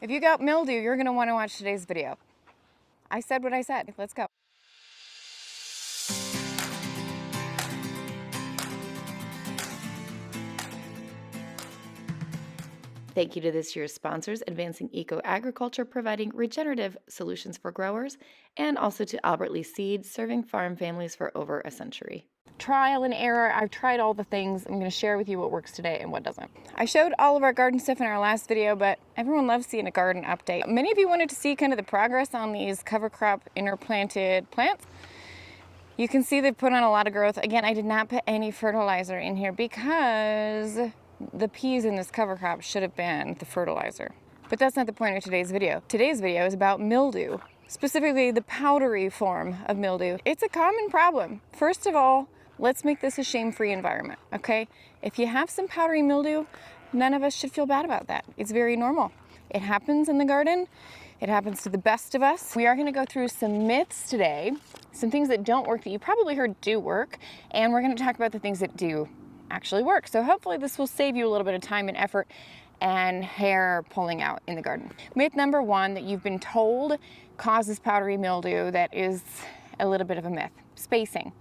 If you got mildew, you're gonna wanna watch today's video. I said what I said, let's go. Thank you to this year's sponsors, Advancing Eco Agriculture, providing regenerative solutions for growers, and also to Albert Lee Seeds, serving farm families for over a century. Trial and error, I've tried all the things. I'm gonna share with you what works today and what doesn't. I showed all of our garden stuff in our last video, but everyone loves seeing a garden update. Many of you wanted to see kind of the progress on these cover crop interplanted plants. You can see they've put on a lot of growth. Again, I did not put any fertilizer in here because the peas in this cover crop should have been the fertilizer. But that's not the point of today's video. Today's video is about mildew, specifically the powdery form of mildew. It's a common problem. First of all, let's make this a shame-free environment, okay? If you have some powdery mildew, none of us should feel bad about that. It's very normal. It happens in the garden. It happens to the best of us. We are gonna go through some myths today, some things that don't work that you probably heard do work, and we're gonna talk about the things that do actually work. So hopefully this will save you a little bit of time and effort and hair pulling out in the garden. Myth number one that you've been told causes powdery mildew that is a little bit of a myth: spacing.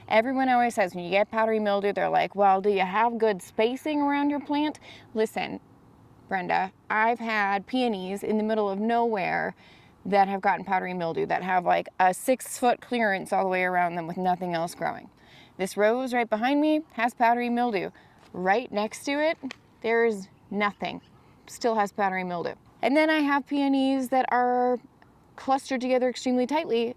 Everyone always says when you get powdery mildew, they're like, well, do you have good spacing around your plant? Listen, Brenda, I've had peonies in the middle of nowhere that have gotten powdery mildew, that have like a 6-foot clearance all the way around them with nothing else growing. This rose right behind me has powdery mildew. Right next to it, there's nothing. Still has powdery mildew. And then I have peonies that are clustered together extremely tightly.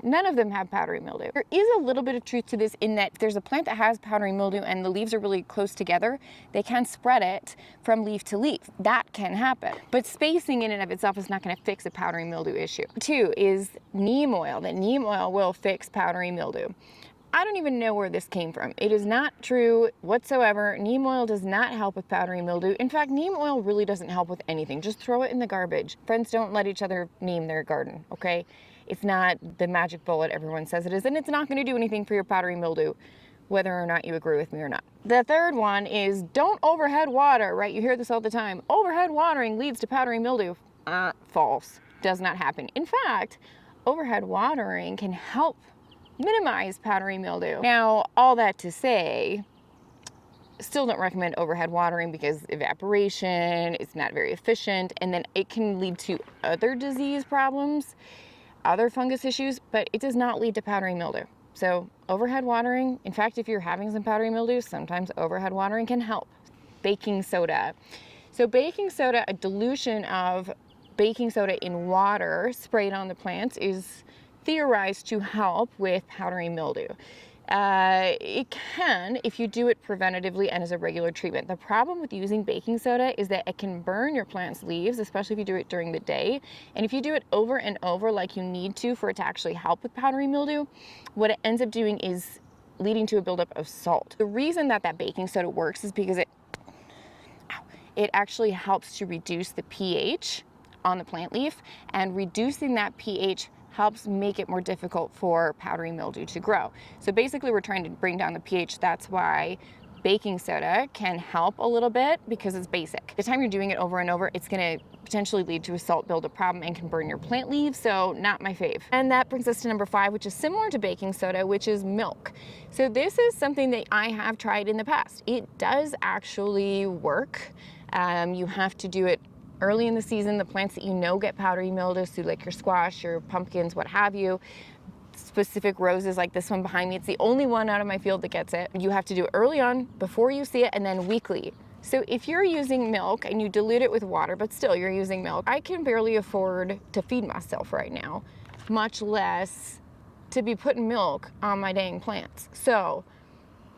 None of them have powdery mildew. There is a little bit of truth to this in that if there's a plant that has powdery mildew and the leaves are really close together, they can spread it from leaf to leaf. That can happen. But spacing in and of itself is not going to fix a powdery mildew issue. Two is neem oil. That neem oil will fix powdery mildew. I don't even know where this came from. It is not true whatsoever. Neem oil does not help with powdery mildew. In fact, neem oil really doesn't help with anything. Just throw it in the garbage. Friends, don't let each other neem their garden, okay? It's not the magic bullet everyone says it is, and it's not going to do anything for your powdery mildew, whether or not you agree with me or not. The third one is don't overhead water, right? You hear this all the time. Overhead watering leads to powdery mildew. False. Does not happen. In fact, overhead watering can help minimize powdery mildew. Now, all that to say, still don't recommend overhead watering because evaporation is not very efficient, and then it can lead to other disease problems, other fungus issues, but it does not lead to powdery mildew. So overhead watering, in fact, if you're having some powdery mildew, sometimes overhead watering can help. Baking soda. So baking soda, a dilution of baking soda in water sprayed on the plants, is theorized to help with powdery mildew. It can if you do it preventatively and as a regular treatment. The problem with using baking soda is that it can burn your plant's leaves, especially if you do it during the day. And if you do it over and over like you need to for it to actually help with powdery mildew, what it ends up doing is leading to a buildup of salt. The reason that baking soda works is because it actually helps to reduce the pH on the plant leaf, and reducing that pH helps make it more difficult for powdery mildew to grow. So basically we're trying to bring down the pH. That's why baking soda can help a little bit, because it's basic. The time you're doing it over and over, it's gonna potentially lead to a salt buildup problem and can burn your plant leaves, so not my fave. And that brings us to number 5, which is similar to baking soda, which is milk. So this is something that I have tried in the past. It does actually work. You have to do it early in the season. The plants that you know get powdery mildew, so like your squash, your pumpkins, what have you, specific roses like this one behind me, it's the only one out of my field that gets it. You have to do it early on before you see it, and then weekly. So if you're using milk and you dilute it with water, but still you're using milk, I can barely afford to feed myself right now, much less to be putting milk on my dang plants. So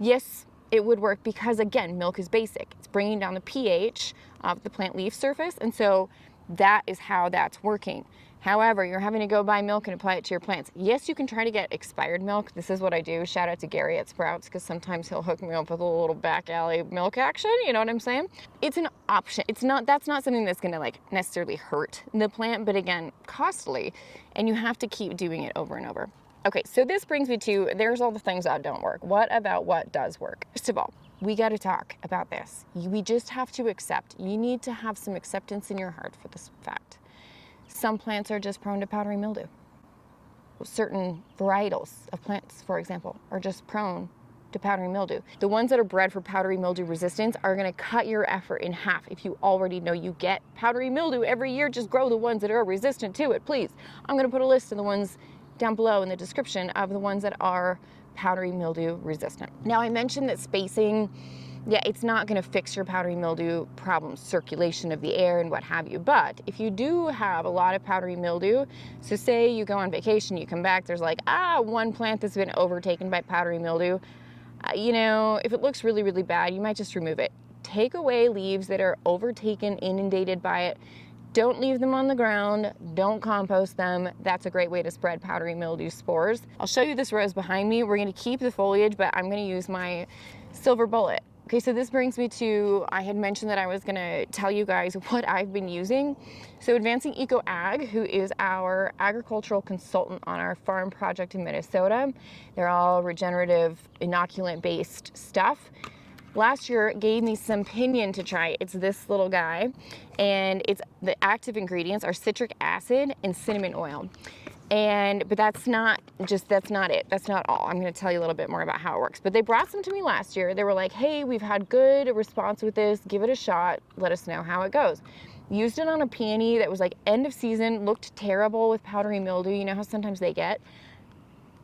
yes, it would work because, again, milk is basic. It's bringing down the pH of the plant leaf surface, and so that is how that's working. However, you're having to go buy milk and apply it to your plants. Yes, you can try to get expired milk. This is what I do. Shout out to Gary at Sprouts, because sometimes he'll hook me up with a little back alley milk action, you know what I'm saying? It's an option. That's not something that's gonna like necessarily hurt the plant, but again, costly, and you have to keep doing it over and over. Okay, so this brings me to, there's all the things that don't work. What about what does work? First of all, we got to talk about this. We just have to accept. You need to have some acceptance in your heart for this fact. Some plants are just prone to powdery mildew. Certain varietals of plants, for example, are just prone to powdery mildew. The ones that are bred for powdery mildew resistance are going to cut your effort in half. If you already know you get powdery mildew every year, just grow the ones that are resistant to it, please. I'm going to put a list of the ones down below in the description of the ones that are powdery mildew resistant. Now, I mentioned that spacing, yeah, it's not going to fix your powdery mildew problems, circulation of the air and what have you. But if you do have a lot of powdery mildew, so say you go on vacation, you come back, there's like, one plant that's been overtaken by powdery mildew. You know, if it looks really, really bad, you might just remove it. Take away leaves that are overtaken, inundated by it. Don't leave them on the ground. Don't compost them. That's a great way to spread powdery mildew spores. I'll show you this rose behind me. We're going to keep the foliage, but I'm going to use my silver bullet. Okay, so this brings me to, I had mentioned that I was gonna tell you guys what I've been using. So Advancing Eco Ag, who is our agricultural consultant on our farm project in Minnesota, they're all regenerative, inoculant-based stuff. Last year gave me some Pinion to try. It's this little guy, and it's the active ingredients are citric acid and cinnamon oil. But that's not it. That's not all. I'm going to tell you a little bit more about how it works. But they brought some to me last year. They were like, hey, we've had good response with this. Give it a shot. Let us know how it goes. Used it on a peony that was like end of season, looked terrible with powdery mildew. You know how sometimes they get.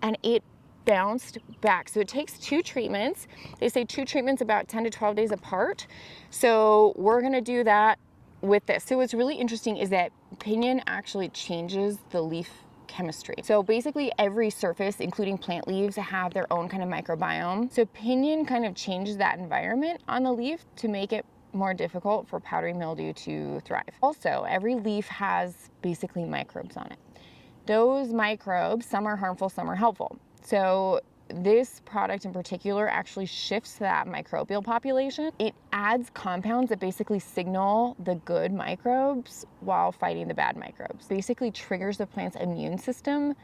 And it bounced back. So it takes 2 treatments. They say 2 treatments about 10 to 12 days apart. So we're going to do that with this. So what's really interesting is that Pinion actually changes the leaf chemistry. So basically every surface, including plant leaves, have their own kind of microbiome. So Pinion kind of changes that environment on the leaf to make it more difficult for powdery mildew to thrive. Also, every leaf has basically microbes on it. Those microbes, some are harmful, some are helpful. So this product in particular actually shifts that microbial population. It adds compounds that basically signal the good microbes while fighting the bad microbes. Basically triggers the plant's immune system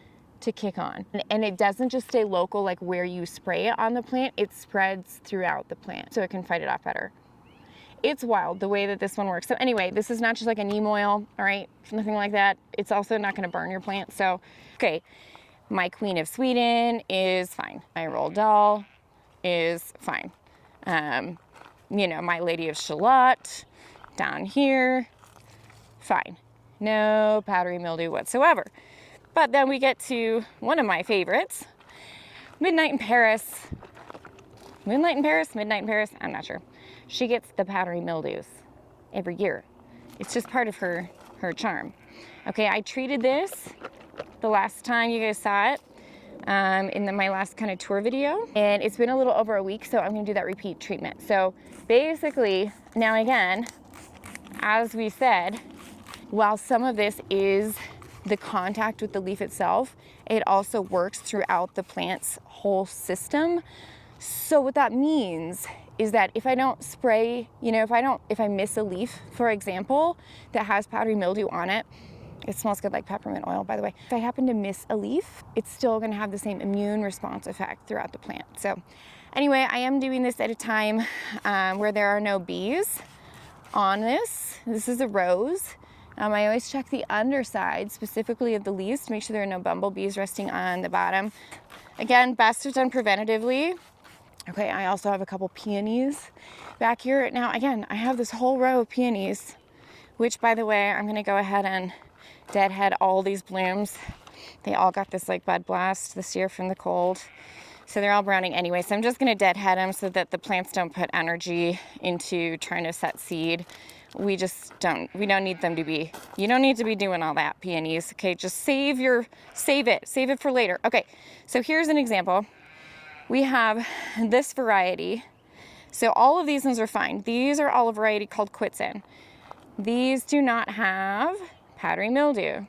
to kick on. And it doesn't just stay local like where you spray it on the plant, it spreads throughout the plant so it can fight it off better. It's wild the way that this one works. So anyway, this is not just like a neem oil, all right? It's nothing like that. It's also not gonna burn your plant. So, okay. My Queen of Sweden is fine. My Roald Dahl is fine. You know, my Lady of Shalott down here, fine. No powdery mildew whatsoever. But then we get to one of my favorites, Midnight in Paris. Moonlight in Paris, Midnight in Paris, I'm not sure. She gets the powdery mildews every year. It's just part of her charm. Okay, I treated this the last time you guys saw it in my last kind of tour video, and it's been a little over a week, so I'm gonna do that repeat treatment. So basically, now again, as we said, while some of this is the contact with the leaf itself, it also works throughout the plant's whole system. So what that means is that if I don't spray, you know, if I miss a leaf, for example, that has powdery mildew on it, it smells good like peppermint oil, by the way. If I happen to miss a leaf, it's still gonna have the same immune response effect throughout the plant. So anyway, I am doing this at a time where there are no bees on this. This is a rose. I always check the underside, specifically of the leaves, to make sure there are no bumblebees resting on the bottom. Again, best if done preventatively. Okay, I also have a couple peonies back here. Now, again, I have this whole row of peonies, which, by the way, I'm gonna go ahead and deadhead all these blooms. They all got this like bud blast this year from the cold. So they're all browning anyway. So I'm just gonna deadhead them so that the plants don't put energy into trying to set seed. We don't need them to be, you don't need to be doing all that, peonies. Okay, just save it for later. Okay, so here's an example. We have this variety. So all of these ones are fine. These are all a variety called Quitzen. These do not have powdery mildew.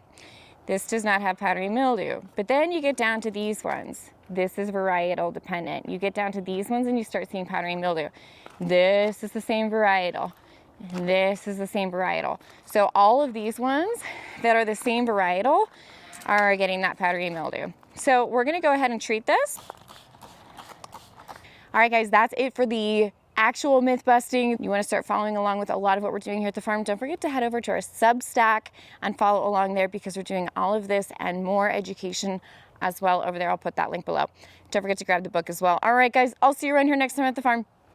This does not have powdery mildew. But then you get down to these ones. This is varietal dependent. You get down to these ones and you start seeing powdery mildew. This is the same varietal. This is the same varietal. So all of these ones that are the same varietal are getting that powdery mildew. So we're gonna go ahead and treat this. All right, guys, that's it for the actual myth busting, you want to start following along with a lot of what we're doing here at the farm, don't forget to head over to our Substack and follow along there, because we're doing all of this and more education as well over there. I'll put that link below. Don't forget to grab the book as well. All right, guys, I'll see you around here next time at the farm.